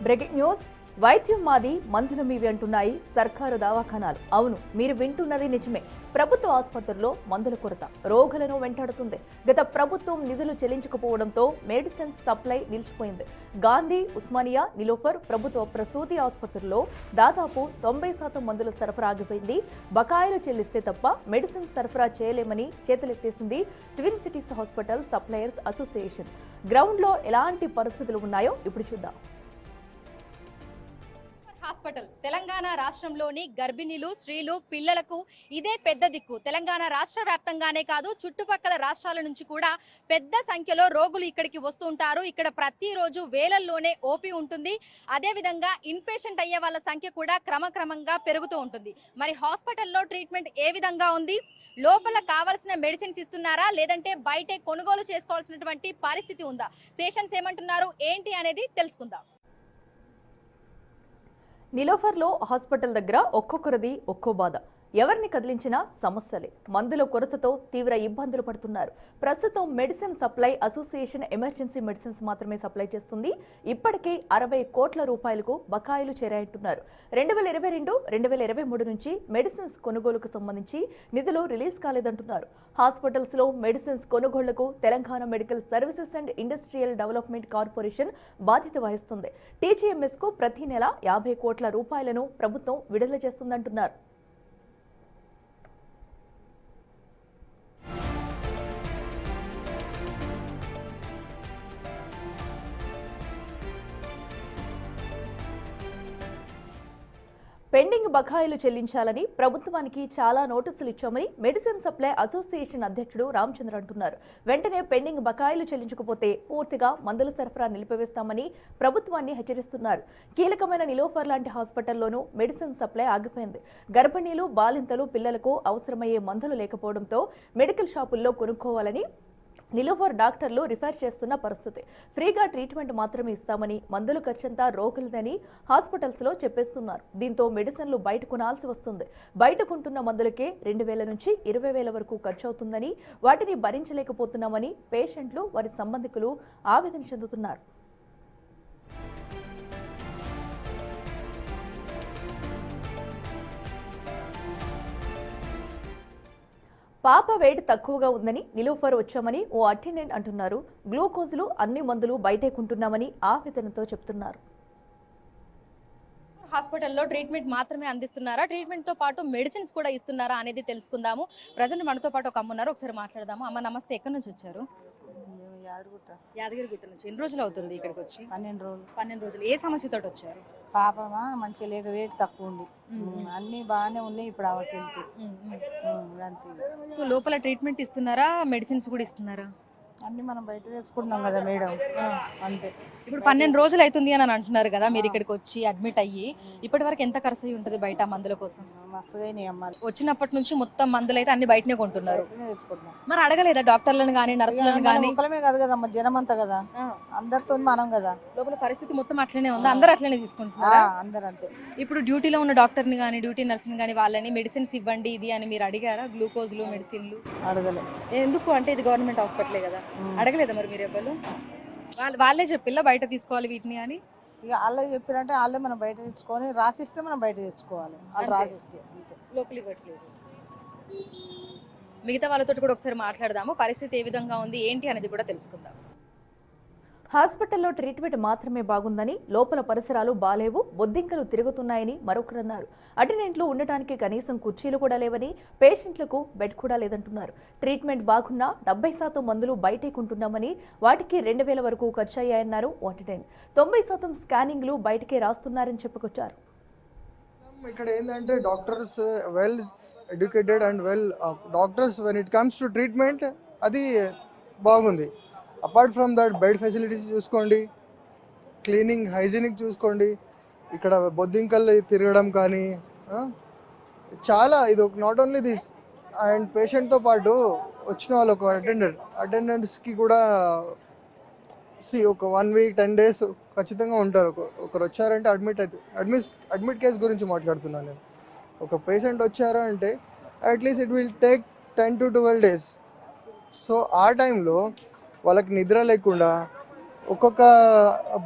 Breaking news. వైద్యం మాది, మందులు మీవి అంటున్నాయి సర్కారు దవాఖానాలు. అవును, మీరు వింటున్నది నిజమే. ప్రభుత్వ ఆసుపత్రుల్లో మందుల కొరత రోగులను వెంటాడుతుంది. గత ప్రభుత్వం నిధులు చెల్లించకపోవడంతో మెడిసిన్ సప్లై నిలిచిపోయింది. గాంధీ, ఉస్మానియా, నిలోఫర్ ప్రభుత్వ ప్రసూతి ఆసుపత్రుల్లో దాదాపు 90% మందుల సరఫరా ఆగిపోయింది. బకాయిలు చెల్లిస్తే తప్ప మెడిసిన్ సరఫరా చేయలేమని చేతులెత్తేసింది twin cities hospital suppliers association. గ్రౌండ్లో ఎలాంటి పరిస్థితులు ఉన్నాయో ఇప్పుడు చూద్దాం. హాస్పిటల్ తెలంగాణ రాష్ట్రంలోని గర్భిణీలు, స్త్రీలు, పిల్లలకు ఇదే పెద్ద దిక్కు. తెలంగాణ రాష్ట్ర వ్యాప్తంగానే కాదు, చుట్టుపక్కల రాష్ట్రాల నుంచి కూడా పెద్ద సంఖ్యలో రోగులు ఇక్కడికి వస్తూ ఉంటారు. ఇక్కడ ప్రతిరోజు వేలల్లోనే ఓపీ ఉంటుంది. అదేవిధంగా ఇన్పేషెంట్ అయ్యే వాళ్ళ సంఖ్య కూడా క్రమక్రమంగా పెరుగుతూ ఉంటుంది. మరి హాస్పిటల్లో ట్రీట్మెంట్ ఏ విధంగా ఉంది? లోపల కావాల్సిన మెడిసిన్స్ ఇస్తున్నారా, లేదంటే బయటే కొనుగోలు చేసుకోవాల్సినటువంటి పరిస్థితి ఉందా? పేషెంట్స్ ఏమంటున్నారు, ఏంటి అనేది తెలుసుకుందాం. నిలోఫర్లో హాస్పిటల్ దగ్గర ఒక్కొక్కరిది ఒక్కో బాధ. ఎవరిని కదిలించినా సమస్యలే. మందుల కొరతతో తీవ్ర ఇబ్బందులు పడుతున్నారు. ప్రస్తుతం medicine supply association emergency medicines మాత్రమే సప్లై చేస్తుంది. ఇప్పటికే 60 కోట్ల రూపాయలకు బకాయిలు చేరాయంటున్నారు. 2022-2023 నుంచి మెడిసిన్స్ కొనుగోలుకు సంబంధించి నిధులు రిలీజ్ కాలేదంటున్నారు. హాస్పిటల్స్ లో మెడిసిన్స్ కొనుగోళ్లకు Telangana medical services and industrial development corporation బాధ్యత వహిస్తుంది. టీజీఎంఎస్ కు ప్రతి నెల 50 కోట్ల రూపాయలను ప్రభుత్వం విడుదల చేస్తుందంటున్నారు. పెండింగ్ బకాయిలు చెల్లించాలని ప్రభుత్వానికి చాలా నోటీసులు ఇచ్చామని మెడిసిన్ సప్లై అసోసియేషన్ అధ్యక్షుడు రామచంద్ర అంటున్నారు. వెంటనే పెండింగ్ బకాయిలు చెల్లించకపోతే పూర్తిగా మందుల సరఫరా నిలిపివేస్తామని ప్రభుత్వాన్ని హెచ్చరిస్తున్నారు. కీలకమైన నిలోఫర్ లాంటి హాస్పిటల్లోనూ మెడిసిన్ సప్లై ఆగిపోయింది. గర్భిణీలు, బాలింతలు, పిల్లలకు అవసరమయ్యే మందులు లేకపోవడంతో మెడికల్ షాపుల్లో కొనుక్కోవాలని నిలోఫర్ డాక్టర్లు రిఫర్ చేస్తున్న పరిస్థితి. ఫ్రీగా ట్రీట్మెంట్ మాత్రమే ఇస్తామని, మందుల ఖర్చంతా రోగులదని హాస్పిటల్స్ లో చెప్పేస్తున్నారు. దీంతో మెడిసిన్లు బయట కొనాల్సి వస్తుంది. బయట కొంటున్న మందులకే 2,000 నుంచి 20,000 వరకు ఖర్చు అవుతుందని, వాటిని భరించలేకపోతున్నామని పేషెంట్లు, వారి సంబంధికులు ఆవేదన చెందుతున్నారు. పాప వెయిట్ తక్కువగా ఉందని నిలోఫర్ వచ్చామని ఓ అటెండెంట్ అంటున్నారు. గ్లూకోజులు, అన్ని మందులు బయటే కొంటున్నామని ఆవేదనతో చెప్తున్నారు. హాస్పిటల్లో ట్రీట్మెంట్ మాత్రమే అందిస్తున్నారా, ట్రీట్మెంట్ తో పాటు మెడిసిన్స్ కూడా ఇస్తున్నారా అనేది తెలుసుకుందాము. ప్రజెంట్ మనతో పాటు ఒక అమ్మ ఉన్నారు, ఒకసారి మాట్లాడదాము. అమ్మ నమస్తే, ఎక్కడి నుంచి వచ్చారు? యాదగిరిగుట్ట నుంచి. ఎన్ని రోజులు అవుతుంది ఇక్కడికి వచ్చి? 12 రోజులు. 12 రోజులు. ఏ సమస్యతో వచ్చారు? పాపమా మంచిగా లేక వెయిట్ తక్కువ ఉంది. అన్ని బాగానే ఉన్నాయి. ఇప్పుడు ఆమెకి వెళ్తే అంతే. సో లోపల ట్రీట్మెంట్ ఇస్తున్నారా, మెడిసిన్స్ కూడా ఇస్తున్నారా? అన్ని మనం బయట తెచ్చుకుంటున్నాం కదా మేడం, అంతే. ఇప్పుడు 12 రోజులు అవుతుంది అని అంటున్నారు కదా, మీరు ఇక్కడికి వచ్చి అడ్మిట్ అయ్యి ఇప్పటి వరకు ఎంత ఖర్చు అయ్యి ఉంటుంది బయట మందుల కోసం? మస్తుగా అమ్మాలి. వచ్చినప్పటి నుంచి మొత్తం మందులు అయితే అన్ని బయటనే కొంటున్నారు. తెచ్చుకుంటున్నాం. మరి అడగలేదా డాక్టర్లను కానీ, నర్సులను కానీ? ఒకలమే కాదు కదా, జనం అంతా కదా, అందరితో మనం కదా. లోపల పరిస్థితి మొత్తం అట్లనే ఉంది, అందరూ అట్లనే తీసుకుంటున్నారా? అందరు అంతే. ఇప్పుడు డ్యూటీలో ఉన్న డాక్టర్ని కానీ, డ్యూటీ నర్సుని కానీ వాళ్ళని మెడిసిన్స్ ఇవ్వండి ఇది అని మీరు అడిగారా? గ్లూకోజ్లు, మెడిసిన్లు అడగలే. ఎందుకు అంటే ఇది గవర్నమెంట్ హాస్పిటలే కదా, అడగలేదా మరి మీరు ఎవరు? వాళ్ళే చెప్పిల్లా బయట తీసుకోవాలి వీటిని అని? ఇక వాళ్ళే చెప్పినంటే వాళ్ళే మనం బయట తెచ్చుకొని రాసిస్తే మనం బయట తెచ్చుకోవాలి. వాళ్ళు రాసిస్తే అంతే, లోపల ఇవ్వట్లేదు. మిగతా వాళ్ళతో కూడా ఒకసారి మాట్లాడదాము. పరిస్థితి ఏ విధంగా ఉంది, ఏంటి అనేది కూడా తెలుసుకుందాం. హాస్పిటల్లో ట్రీట్మెంట్ మాత్రమే బాగుందని, లోపల పరిసరాలు బాలేవు, బొద్దింకలు తిరుగుతున్నాయని మరొకరన్నారు. అటెండెంట్లు ఉండటానికి కనీసం కుర్చీలు కూడా లేవని, పేషెంట్లకు బెడ్ కూడా లేదంటున్నారు. ట్రీట్మెంట్ బాగున్నా 70% మందులు బయటే కొంటున్నామని, వాటికి 2,000 వరకు ఖర్చు అయ్యాయన్నారు అటెండెంట్. 90% స్కానింగ్లు బయటకే రాస్తున్నారని చెప్పుకొచ్చారు. ఇక్కడ ఏంటంటే doctors well educated and well doctors when it comes to treatment అది బాగుంది. Apart from that bed facilities చూసుకోండి, క్లీనింగ్, హైజీనిక్ చూసుకోండి. ఇక్కడ బొద్దింకలు తిరగడం కానీ చాలా, ఇది నాట్ ఓన్లీ దిస్ అండ్ పేషెంట్తో పాటు వచ్చిన వాళ్ళు ఒక అటెండెంట్స్కి కూడా ఒక 1 వీక్ 10 డేస్ ఖచ్చితంగా ఉంటారు. ఒకరు వచ్చారంటే అడ్మిట్ కేస్ గురించి మాట్లాడుతున్నాను నేను. ఒక పేషెంట్ వచ్చారా అంటే at least it will take 10 to 12 days. So ఆ టైంలో వాళ్ళకి నిద్ర లేకుండా ఒక్కొక్క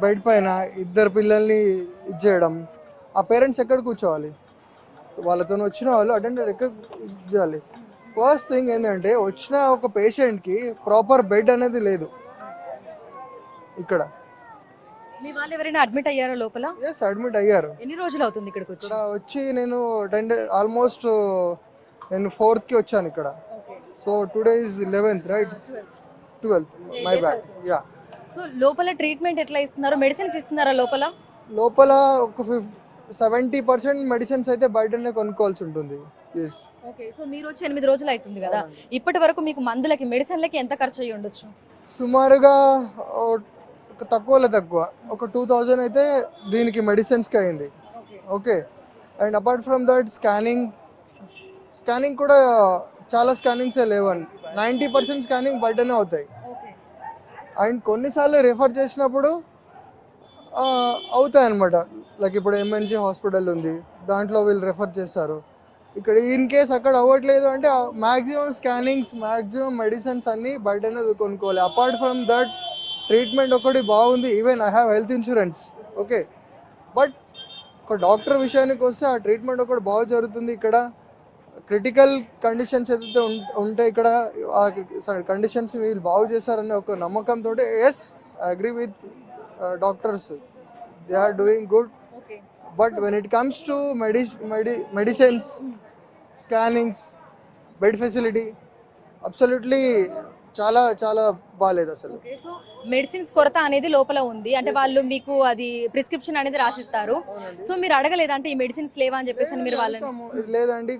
బెడ్ పైన ఇద్దరు పిల్లల్ని ఇచ్చేయడం, ఆ పేరెంట్స్ ఎక్కడ కూర్చోవాలి? వాళ్ళతో వచ్చిన వాళ్ళు అటెండర్ ఎక్కడ చేయాలి? ఫస్ట్ థింగ్ ఏంటంటే వచ్చిన ఒక పేషెంట్కి ప్రాపర్ బెడ్ అనేది లేదు ఇక్కడ. మీ వాళ్ళు ఎవరైనా అడ్మిట్ అయ్యారా లోపల? ఎస్, అడ్మిట్ అయ్యారు. ఎన్ని రోజులు అవుతుంది ఇక్కడికి వచ్చి? ఇక్కడ వచ్చి నేను 10 days ఆల్మోస్ట్, నేను 4th వచ్చాను ఇక్కడ. So today is 11th, right? 12th, my bad. Yeah. So లోపల ట్రీట్మెంట్ ఎట్లా ఇస్తున్నారు? మెడిసిన్స్ ఇస్తున్నారా లోపల? లోపల ఒక 70% మెడిసిన్స్ అయితే బయటనే కొనుక్కోవాల్సి ఉంటుంది. ఎస్. ఓకే. సో మీరు వచ్చి 8 రోజులు అవుతుంది కదా, ఇప్పటి వరకు మీకు మందులకి మెడిసిన్లకి ఎంత ఖర్చు అయ్యి ఉండొచ్చు? సుమారుగా తక్కువలో తక్కువ ఒక 2000 అయితే దీనికి మెడిసిన్స్కి అయింది. Okay. And apart from that scanning కూడా చాలా స్కానింగ్సే లేవని, 90% స్కానింగ్ బయటనే అవుతాయి. అండ్ కొన్నిసార్లు రెఫర్ చేసినప్పుడు అవుతాయి అన్నమాట. లైక్ ఇప్పుడు ఎంఎన్జీ హాస్పిటల్ ఉంది, దాంట్లో వీళ్ళు రెఫర్ చేస్తారు. ఇక్కడ ఇన్ కేస్ అక్కడ అవ్వట్లేదు అంటే మ్యాక్సిమం స్కానింగ్స్, మ్యాక్సిమం మెడిసిన్స్ అన్నీ బయటనే కొనుక్కోవాలి. అపార్ట్ ఫ్రమ్ దట్ ట్రీట్మెంట్ ఒకటి బాగుంది. Even I have health insurance. Okay. But ఒక డాక్టర్ విషయానికి వస్తే ఆ ట్రీట్మెంట్ ఒకటి బాగా జరుగుతుంది ఇక్కడ. క్రిటికల్ కండిషన్స్ ఏదైతే ఉంటే ఇక్కడ ఆ కండిషన్స్ వీళ్ళు బాగు చేశారనే ఒక నమ్మకంతో yes, I agree with doctors, they are doing good. But when it comes to medicines, scannings, bed facility absolutely చాలా చాలా బాగాలేదు అసలు. సో మెడిసిన్స్ కొరత అనేది లోపల ఉంది అంటే వాళ్ళు మీకు అది ప్రిస్క్రిప్షన్ అనేది రాసిస్తారు. సో మీరు అడగలేదా అంటే ఈ మెడిసిన్స్ లేవా అని చెప్పేసి మీరు వాళ్ళని? లేదండి,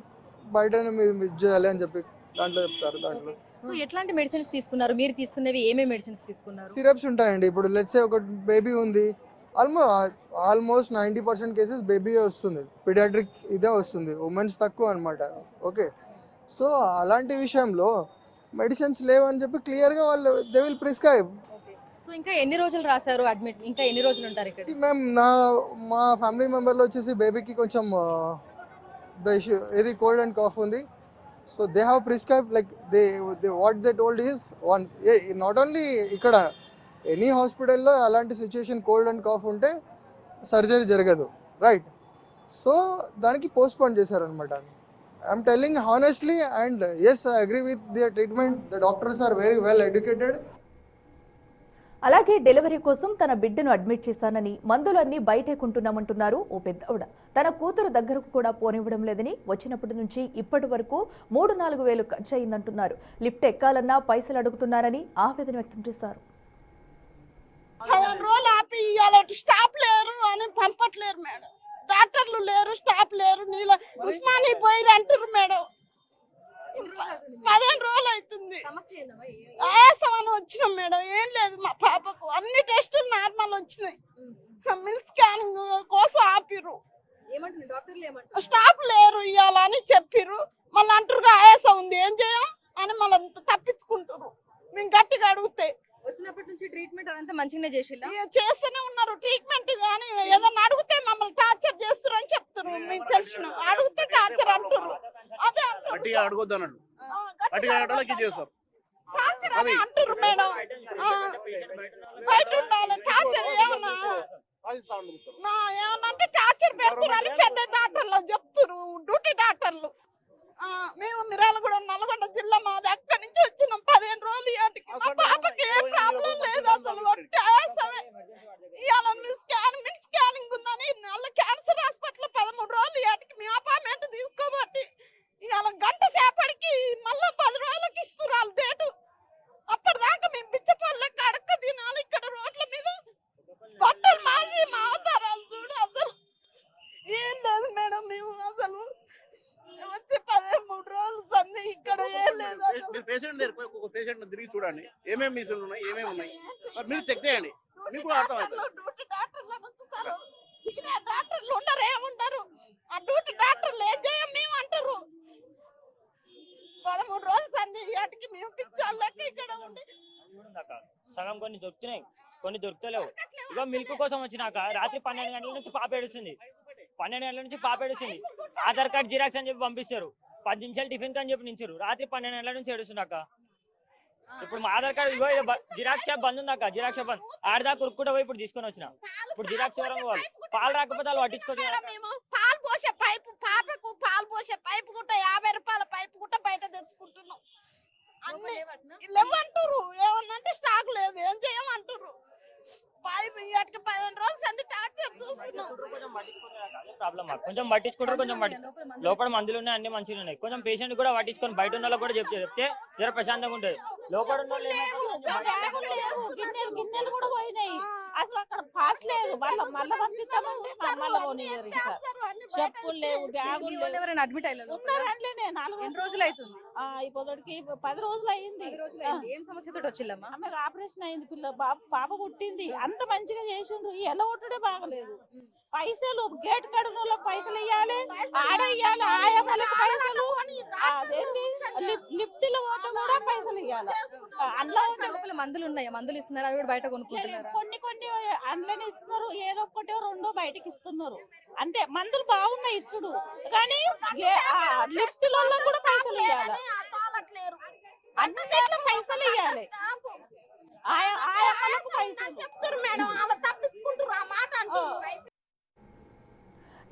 బయట మీరు మిస్ చేయాలి అని చెప్పి దాంట్లో చెప్తారు. దాంట్లో సో ఎట్లాంటి మెడిసిన్స్ తీసుకున్నారు? మీరు తీసుకునేవి ఏమేమి మెడిసిన్స్ తీసుకున్నారు? సిరప్స్ ఉంటాయండి. ఇప్పుడు లెట్స్ సే ఒక బేబీ ఉంది, ఆల్మోస్ట్ 90% కేసెస్ బేబీ వస్తుంది, పీడియాట్రిక్ ఇదే వస్తుంది, ఉమెన్స్ తక్కువ అనమాట. ఓకే. సో అలాంటి విషయంలో మెడిసిన్స్ లేవని చెప్పి క్లియర్గా వాళ్ళు దే విల్ ప్రిస్క్రైబ్. సో ఇంకా ఎన్ని రోజులు రాశారు అడ్మిట్? ఇంకా ఎన్ని రోజులు ఉంటారు ఇక్కడ? మ్యామ్, మా ఫ్యామిలీ మెంబర్లో వచ్చేసి బేబీకి కొంచెం ఏది కోల్డ్ అండ్ కాఫ్ ఉంది. So they have prescribe like they what they told is one, not only ఇక్కడ, ఎనీ హాస్పిటల్లో అలాంటి సిచ్యుయేషన్ కోల్డ్ అండ్ కాఫ్ ఉంటే సర్జరీ జరగదు, రైట్? సో దానికి పోస్ట్పోన్ చేశారనమాట. I'm telling honestly and yes, I agree with their treatment. The doctors are very well educated. అలాగే delivery కోసం తన బిడ్డను అడ్మిట్ చేశానని, మందులన్నీ బయటే కొంటున్నామంటున్నారు ఓ పెద్దవిడ. తన కూతురు దగ్గరకు కూడా పోనివ్వడం లేదని, వచ్చినప్పటి నుంచి ఇప్పటి వరకు 3-4 వేలు ఖర్చు అయిందంటున్నారు. లిఫ్ట్ ఎక్కాలన్నా పైసలు అడుగుతున్నారని ఆవేదన వ్యక్తం చేశారు. 15 రోజులు ఆపి ఇవాళ స్టాఫ్ లేరు అని పంపట్లేరు మేడం. డాక్టర్లు లేరు, స్టాఫ్ లేరు. నీళ్ళ ఉస్మాని పోయి అంటారు మేడం. 15 రోజులు అవుతుంది. ఆయాసం అని వచ్చినాం మేడం. ఏం లేదు, మా పాపకు అన్ని టెస్టులు నార్మల్ వచ్చినాయి. మిల్క్ స్కానింగ్ కోసం ఆపిర్రు. స్టాఫ్ లేరు ఇవాళ అని చెప్పిర్రు. మళ్ళీ అంటారు ఆయాసం ఉంది, ఏం చేయం అని మళ్ళీ తప్పించుకుంటారు. మేము గట్టిగా అడిగితే వచ్చినప్పటి నుంచి ట్రీట్మెంట్ అదంతా మంచిగానే చేసిల్లా? చేస్తూనే ఉన్నారు ట్రీట్మెంట్, కానీ ఏదన్నా అడిగితే మమ్మల్ని టార్చర్ చేస్తారు అని చెప్తారు. మీకు తెలిసిన అడిగితే టార్చర్ అంటారు. అదే గట్టిగా అడగొద్దు అన్నాడు, గట్టిగా అడగడానికి చేస్తారు. టార్చర్ అని అంటారు మేడం. బయట ఉండాలి టార్చర్ ఏమన్నా ఏమన్నా అంటే టార్చర్ పెడతారు అని పెద్ద డాక్టర్లు చెప్తారు, డ్యూటీ డాక్టర్లు. మేము మిర్యాలగూడెం, నల్గొండ జిల్లా మాది. అక్కడి నుంచి వచ్చినాం 15 రోజులు. వాటికి మా పాపకి ఏం ప్రాబ్లం లేదు అసలు, ఆయాసమే. ఇవాళ స్కానింగ్ ఉందని నల్ల క్యాన్సర్ హాస్పిటల్ 13 రోజులు వాటికి మేము అపాయింట్మెంట్ తీసుకోబట్టి ఇవాళ గంట సేపటికి మళ్ళీ 10 రోజులకి ఇస్తున్నారు డేటు. అప్పటిదాకా మేము బిచ్చపల్లెకి అడక్క తినాలి ఇక్కడ రోడ్ల మీద. బట్టలు మాసి మా అవతారాలు చూడు. అసలు ఏం లేదు మేడం. మేము అసలు వచ్చి 13 రోజులు సంది ఇక్కడ ఏం లేదు. పేషెంట్ దగ్గర ఒక పేషెంట్ తిరిగి చూడండి, ఏమేమి మిషన్లు ఉన్నాయి, ఏమేమి ఉన్నాయి, మరి మీరు చెక్ చేయండి, మీకు కూడా అర్థమవుతుంది. డాక్టర్లు ఉండరు, ఏముండరు. ఆ డ్యూటీ డాక్టర్లు ఏం చేయం మేము అంటారు. 13 రోజులు సంది వాటికి మేము పిచ్చోళ్ళకి ఇక్కడ ఉండి సగం కొన్ని దొరుకుతున్నాయి, కొన్ని దొరుకుతలేవు. ఇక మిల్క్ కోసం వచ్చినాక రాత్రి 12 గంటల నుంచి పాప ఏడుస్తుంది. 12 గంటల నుంచి పాప ఏడుస్తుంది. ఆధార్ కార్డ్ జిరాక్స్ అని చెప్పి పంపిస్తారు. 10 నిమిషాలు టిఫిన్ అని చెప్పి నించారు. రాత్రి 12 గంటల నుంచి ఏడుస్తున్నాక ఇప్పుడు మా ఆధార్ కార్డు ఇగో జిరాక్స్ షాప్ బంద్ ఉంది అక్క, జిరాక్స్ షాప్ బంద్. ఆడదాకా కురుక్కుంటూ పోయి ఇప్పుడు తీసుకొని వచ్చిన. ఇప్పుడు జిరాక్స్ ఎవరం వాళ్ళు పాలు రాకపోతే వాళ్ళు పట్టించుకోవచ్చు. మేము పాలు పోసే పైపు పాపకు పాలు పోసే పైపు గుట్ట 50 రూపాయల పైపు గుట్ట బయట తెచ్చుకుంటున్నాం. అన్ని లేవంటారు, ఏమన్నంటే స్టాక్ లేదు, ఏం చేయమంటారు. పైపు ఇవాటికి 15 రోజులు అన్ని టార్చర్ చూస్తున్నాం. ప్రాబ్లం కొంచెం పట్టించుకుంటారు, కొంచెం లోపల మందులు ఉన్నాయి, అన్ని మంచిగా ఉన్నాయి. కొంచెం పేషెంట్ కూడా పట్టించుకొని బయట ఉన్న వాళ్ళకి కూడా చెప్తే జర ప్రశాంతంగా ఉంటుంది. లోపల ఉన్న గిన్నెలు కూడా పోయినాయి, అసలు అక్కడ పాస్ లేదు. మళ్ళీ పంపిస్తామంటే మళ్ళీ పోనీయరు. ఇంకా చెప్పులు లేవు, బ్యాగులు లేవు. ఎవరైనా అడ్మిట్ అయ్యారు? ఉన్నారంటే నేను 4 రోజులు అవుతుంది. ఇప్పటికి 10 రోజులు అయింది. ఏం సమస్యతో వచ్చిల్లమ్మా? ఆమెకు ఆపరేషన్ అయింది, పాప పుట్టింది. అంత మంచిగా చేసిండ్రు, ఎలా కొట్టుడే బాగలేదు. పైసలు గేట్ కడున వాళ్ళకి పైసలు ఇవ్వాలి, ఆడ ఇవ్వాలి, ఆయమ్మలకు పైసలు, అదేంటి లిఫ్ట్ లో పోతే కూడా పైసలు ఇవ్వాలి. అందులో మందులు ఉన్నాయా? మందులు ఇస్తున్నారు, అవి కూడా బయట కొనుక్కుంటున్నారు. కొన్ని అందులోనే ఇస్తున్నారు, ఏదో ఒకటో రెండో బయటకి ఇస్తున్నారు అంతే. మందులు బాగున్నాయి ఇచ్చుడు, కానీ లిఫ్ట్ లో కూడా పైసలు ఇవ్వాలి, అన్ని సైట్ల పైసలు ఇవ్వాలి. ఆయమ్మలకు పైసలు చెప్తారు మేడం, అలా తప్పించుకుంటారు ఆ మాట అంటారు.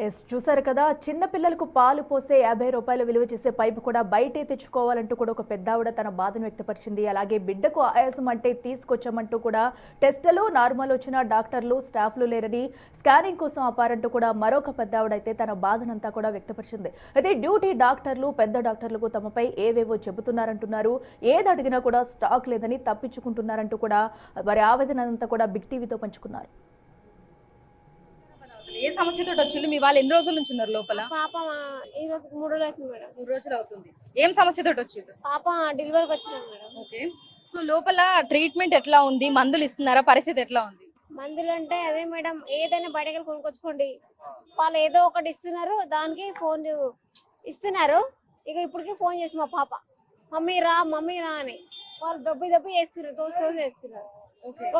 ఎస్, చూసారు కదా, చిన్న పిల్లలకు పాలు పోసే 50 రూపాయలు విలువ చేసే పైపు కూడా బయటే తెచ్చుకోవాలంటూ కూడా ఒక పెద్దావిడ తన బాధను వ్యక్తపరిచింది. అలాగే బిడ్డకు ఆయాసం అంటే తీసుకొచ్చామంటూ కూడా టెస్టులు నార్మల్ వచ్చిన డాక్టర్లు స్టాఫ్లు లేరని, స్కానింగ్ కోసం ఆపారంటూ కూడా మరొక పెద్దావిడ అయితే తన బాధనంతా కూడా వ్యక్తపరిచింది. అయితే డ్యూటీ డాక్టర్లు పెద్ద డాక్టర్లకు తమపై ఏవేవో చెబుతున్నారంటున్నారు, ఏది అడిగినా కూడా స్టాక్ లేదని తప్పించుకుంటున్నారంటూ కూడా వారి ఆవేదన అంతా కూడా బిగ్ టీవీతో పంచుకున్నారు. ఏ సమస్యతో వచ్చిండు? మీ వాళ్ళు ఎన్ని రోజుల నుంచి ఉన్నారు లోపల? పాప ఈ రోజు 3 రోజులు అవుతుంది మేడం. 3 రోజులు అవుతుంది. ఏం సమస్యతో వచ్చిండు? పాప డెలివరీకి వచ్చినాం మేడం. ఓకే, సో లోపల ట్రీట్మెంట్ ఎట్లా ఉంది? మందులు ఇస్తున్నారా? పరిస్థితి ఎట్లా ఉంది? మందులు అంటే అదే మేడం, ఏదైనా బయటకి కొనుక్కొచ్చుకోండి, వాళ్ళు ఏదో ఒకటి ఇస్తున్నారు, దానికి ఫోన్ ఇస్తున్నారు. ఇక ఇప్పటికే ఫోన్ చేసి మా పాప మమ్మీ రా అని వాళ్ళు దొబ్బి వేస్తున్నారు, దోశ వేస్తున్నారు.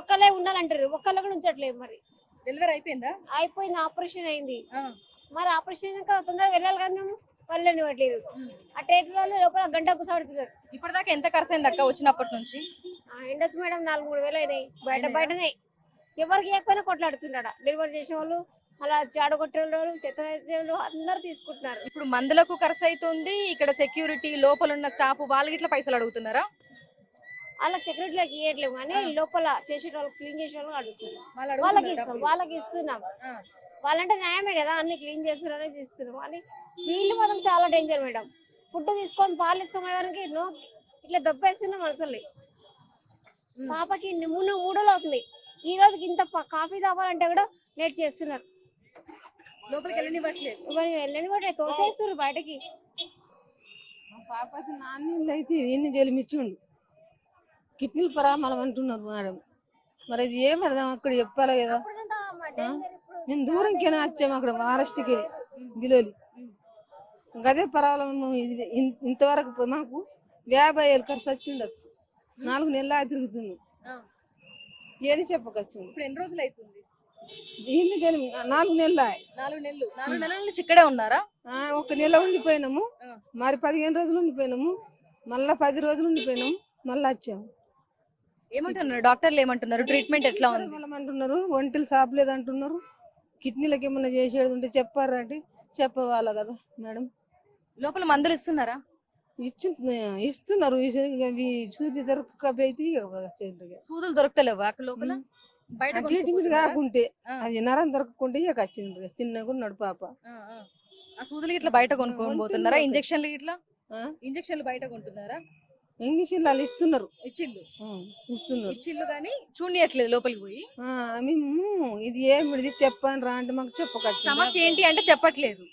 ఒక్కలే ఉండాలంటారు, ఒక్కళ్ళ కూడా ఉంచట్లేదు. మరి డెలివరీ అయిపోయిందా? అయిపోయింది, ఆపరేషన్ అయింది. మరి ఆపరేషన్ తొందరగా వెళ్ళాలి కదా, మేము వెళ్ళనివ్వట్లేదు. ఆ ట్రీట్మెంట్ లోపల గంట కూర్చోబెడుతున్నారు. ఇప్పటిదాకా ఎంత ఖర్చు అయింది అక్క వచ్చినప్పటి నుంచి? ఎండొచ్చు మేడం, 4-3 వేలు అయినాయి. బయటనే ఎవరికి ఏకపోయినా కొట్లాడుతున్నాడు. డెలివరీ చేసే వాళ్ళు, అలా చాడగొట్టే వాళ్ళు, చెత్త వాళ్ళు అందరు తీసుకుంటున్నారు. ఇప్పుడు మందులకు ఖర్చు అవుతుంది, ఇక్కడ సెక్యూరిటీ లోపల ఉన్న స్టాఫ్ వాళ్ళకి ఇట్లా పైసలు అడుగుతున్నారా? అలా సెక్యూరిటీలకు ఇవ్వట్లేము, కానీ లోపల చేసే వాళ్ళు, క్లీన్ చేసే వాళ్ళు అడుగుతున్నారు. వాళ్ళకి ఇస్తున్నాం. వాళ్ళంటే న్యాయమే కదా, అన్ని క్లీన్ చేస్తున్నారు అనేసి ఇస్తున్నాం. అని వీళ్ళు మాత్రం చాలా డేంజర్ మేడం. ఫుడ్ తీసుకొని పాలు తీసుకోవడానికి ఇట్లా దొబ్బేస్తున్నాం మనసుల్ని. పాపకి 3 రోజులు అవుతుంది. ఈ రోజుకి ఇంత కాఫీ తాగాలంటే కూడా లేట్ చేస్తున్నారు. లోపలికి వెళ్ళనివ్వట్లేదు, తోసేస్తున్నారు బయటకి. పాపకి నాన్నీళ్ళు అయితే ఎన్ని జలిమిచ్చిండు, కిడ్నీలు పరామలం అంటున్నారు మేడం. మరి అది ఏమర్థం అక్కడ చెప్పాలి కదా. మేము దూరంకైనా వచ్చాము, అక్కడ మహారాష్ట్రకి బిలోలి గదే పరామలం. ఇది ఇంతవరకు మాకు 50 ఏళ్ళు ఖర్చు వచ్చి ఉండొచ్చు. 4 నెలలు తిరుగుతున్నాం, ఏది చెప్పకొచ్చింది. ఇప్పుడు ఎన్ని రోజులు అవుతుంది? 4 నెలలు. 4 నెలల నుంచి ఇక్కడే ఉన్నారా? 1 నెల ఉండిపోయినాము, మరి 15 రోజులు ఉండిపోయినాము, మళ్ళా 10 రోజులు ఉండిపోయినాము, మళ్ళీ వచ్చాము. ఏమంటున్నారు డాక్టర్లు? ఏమంటున్నారు? ట్రీట్మెంట్ ఎట్లా ఉంది అంటున్నారు? ఒంటిలు సాపలేదు అంటున్నారు. కిడ్నీలకు ఏమన్నా చేసేది ఉంటే చెప్పారా అంటే చెప్పవాలా కదా మేడం. లోపల మందులు ఇస్తున్నారా? ఇస్తున్నారు. సూది దొరకకపోతే సూదులు దొరకలేవా అక్కడ లోపల? ట్రీట్మెంట్ కాకుంటే, అది నరం దొరకకుంటే ఇక వచ్చిండ్రు. చిన్నగా ఉన్నాడు పాప. ఆ సూదులు ఇట్లా బయట కొనుక్కొని పోతున్నారా? ఇంజక్షన్లు ఇట్లా ఇంజక్షన్లు బయట కొంటున్నారా? ఇంజక్షన్లు వాళ్ళు ఇస్తున్నారు. ఇచ్చిళ్ళు కానీ చూడట్లేదు లోపలికి పోయి. మేము ఇది ఏమిది చెప్పాను రా అంటే మాకు చెప్పక సమస్య ఏంటి అంటే చెప్పట్లేదు.